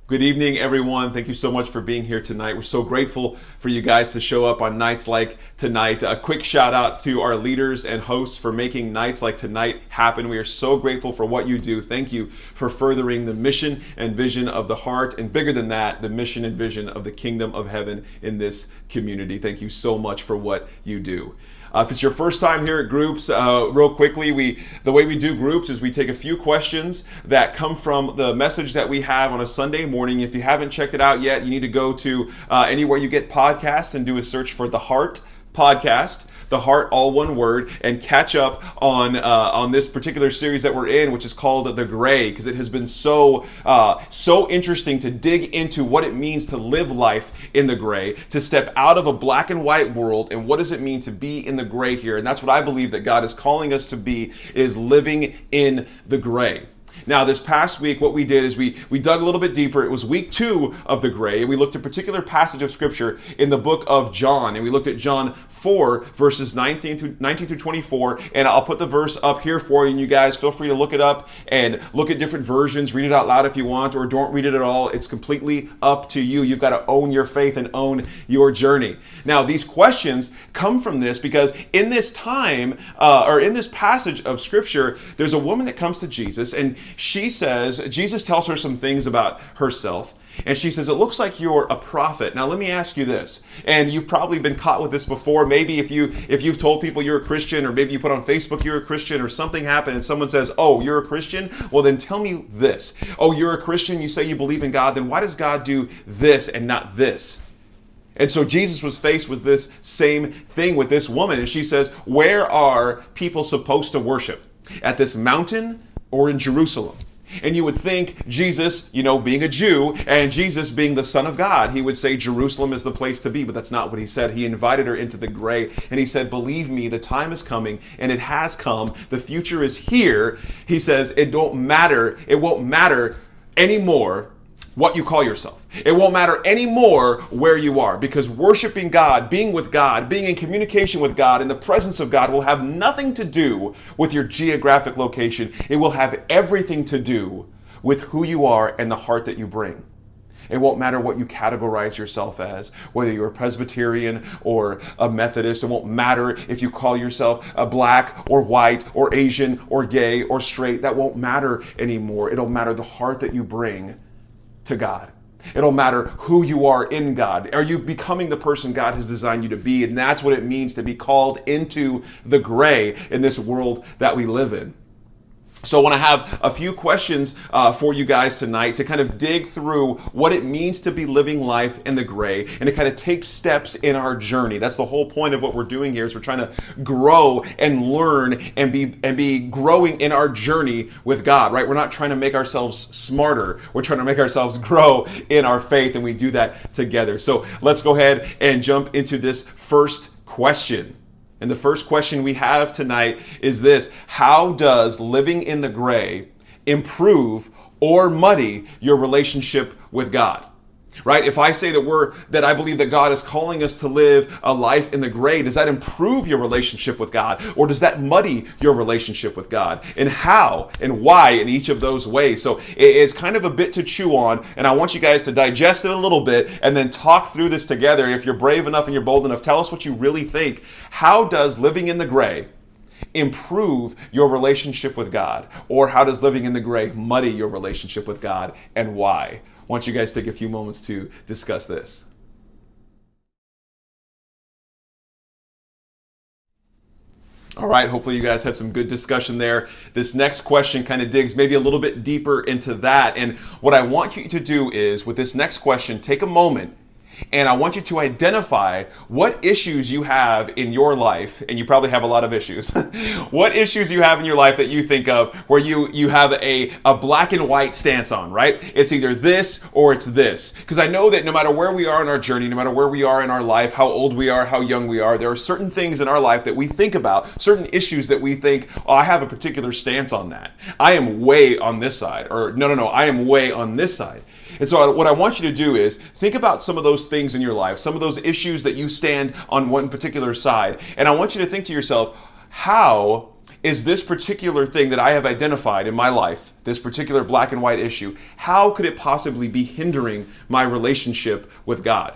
Good evening, everyone. Thank you so much for being here tonight. We're so grateful for you guys to show up on nights like tonight. A quick shout out to our leaders and hosts for making nights like tonight happen. We are so grateful for what you do. Thank you for furthering the mission and vision of the heart, and bigger than that, the mission and vision of the kingdom of heaven in this community. Thank you so much for what you do. If it's your first time here at Groups, real quickly, the way we do Groups is we take a few questions that come from the message that we have on a Sunday morning. If you haven't checked it out yet, you need to go to anywhere you get podcasts and do a search for The Heart Podcast, The Heart, all one word, and catch up on this particular series that we're in, which is called The Gray, because it has been so interesting to dig into what it means to live life in the gray, to step out of a black and white world, and what does it mean to be in the gray here. And that's what I believe that God is calling us to be, is living in the gray. Now, this past week, what we did is we dug a little bit deeper. It was week 2 of the gray, and we looked at a particular passage of scripture in the book of John, and we looked at John 4, verses 19 through 24, and I'll put the verse up here for you, and you guys feel free to look it up and look at different versions, read it out loud if you want, or don't read it at all. It's completely up to you. You've got to own your faith and own your journey. Now, these questions come from this because in this time, or in this passage of scripture, there's a woman that comes to Jesus, and she says, Jesus tells her some things about herself. And she says, it looks like you're a prophet. Now, let me ask you this. And you've probably been caught with this before. Maybe if you've told people you're a Christian, or maybe you put on Facebook you're a Christian, or something happened and someone says, oh, you're a Christian? Well, then tell me this. Oh, you're a Christian? You say you believe in God. Then why does God do this and not this? And so Jesus was faced with this same thing with this woman. And she says, where are people supposed to worship? At this mountain or in Jerusalem? And you would think Jesus, being a Jew, and Jesus being the Son of God, he would say Jerusalem is the place to be, but that's not what he said. He invited her into the gray, and he said, believe me, the time is coming, and it has come. The future is here. He says, it won't matter anymore what you call yourself. It won't matter anymore where you are, because worshiping God, being with God, being in communication with God, in the presence of God will have nothing to do with your geographic location. It will have everything to do with who you are and the heart that you bring. It won't matter what you categorize yourself as, whether you're a Presbyterian or a Methodist. It won't matter if you call yourself a black or white or Asian or gay or straight. That won't matter anymore. It'll matter the heart that you bring to God. It'll matter who you are in God. Are you becoming the person God has designed you to be? And that's what it means to be called into the gray in this world that we live in. So I want to have a few questions for you guys tonight to kind of dig through what it means to be living life in the gray, and to kind of take steps in our journey. That's the whole point of what we're doing here, is we're trying to grow and learn and be growing in our journey with God, right? We're not trying to make ourselves smarter. We're trying to make ourselves grow in our faith, and we do that together. So let's go ahead and jump into this first question. And the first question we have tonight is this: how does living in the gray improve or muddy your relationship with God? Right? If I say that I believe that God is calling us to live a life in the gray, does that improve your relationship with God, or does that muddy your relationship with God? And how and why in each of those ways? So it's kind of a bit to chew on, and I want you guys to digest it a little bit and then talk through this together. If you're brave enough and you're bold enough, tell us what you really think. How does living in the gray improve your relationship with God? Or how does living in the gray muddy your relationship with God, and why? I want you guys to take a few moments to discuss this. All right, hopefully you guys had some good discussion there. This next question kind of digs maybe a little bit deeper into that. And what I want you to do is, with this next question, take a moment, and I want you to identify what issues you have in your life, and you probably have a lot of issues. What issues you have in your life that you think of where you have a black and white stance on, right? It's either this or it's this. Because I know that no matter where we are in our journey, no matter where we are in our life, how old we are, how young we are, there are certain things in our life that we think about, certain issues that we think, oh, I have a particular stance on that. I am way on this side. Or no, I am way on this side. And so what I want you to do is think about some of those things in your life, some of those issues that you stand on one particular side. And I want you to think to yourself, how is this particular thing that I have identified in my life, this particular black and white issue, how could it possibly be hindering my relationship with God?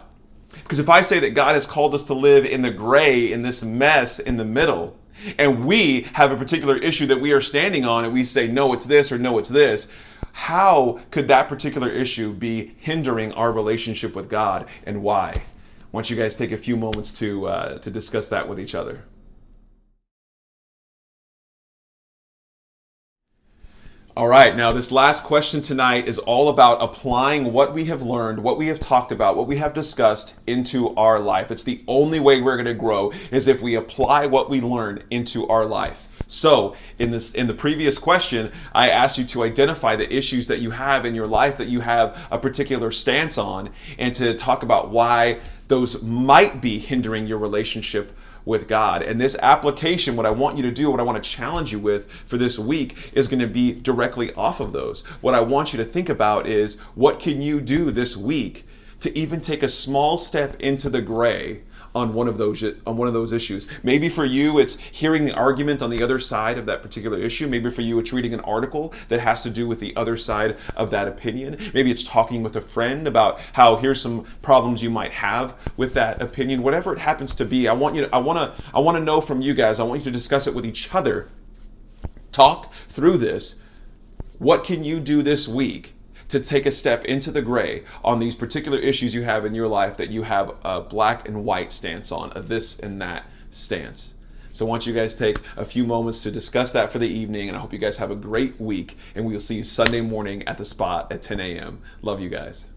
Because if I say that God has called us to live in the gray, in this mess in the middle, and we have a particular issue that we are standing on and we say, no, it's this or no, it's this, how could that particular issue be hindering our relationship with God, and why? I want you guys to take a few moments to discuss that with each other. All right, now this last question tonight is all about applying what we have learned, what we have talked about, what we have discussed into our life. It's the only way we're going to grow is if we apply what we learn into our life. So in the previous question, I asked you to identify the issues that you have in your life that you have a particular stance on, and to talk about why those might be hindering your relationship with God. And this application, what I want you to do, what I want to challenge you with for this week, is going to be directly off of those. What I want you to think about is, what can you do this week to even take a small step into the gray on one of those issues? Maybe for you it's hearing the argument on the other side of that particular issue. Maybe for you it's reading an article that has to do with the other side of that opinion. Maybe it's talking with a friend about how here's some problems you might have with that opinion. Whatever it happens to be, I want to know from you guys. I want you to discuss it with each other. Talk through this. What can you do this week to take a step into the gray on these particular issues you have in your life that you have a black and white stance on, a this and that stance? So I want you guys to take a few moments to discuss that for the evening, and I hope you guys have a great week, and we will see you Sunday morning at the spot at 10 a.m. Love you guys.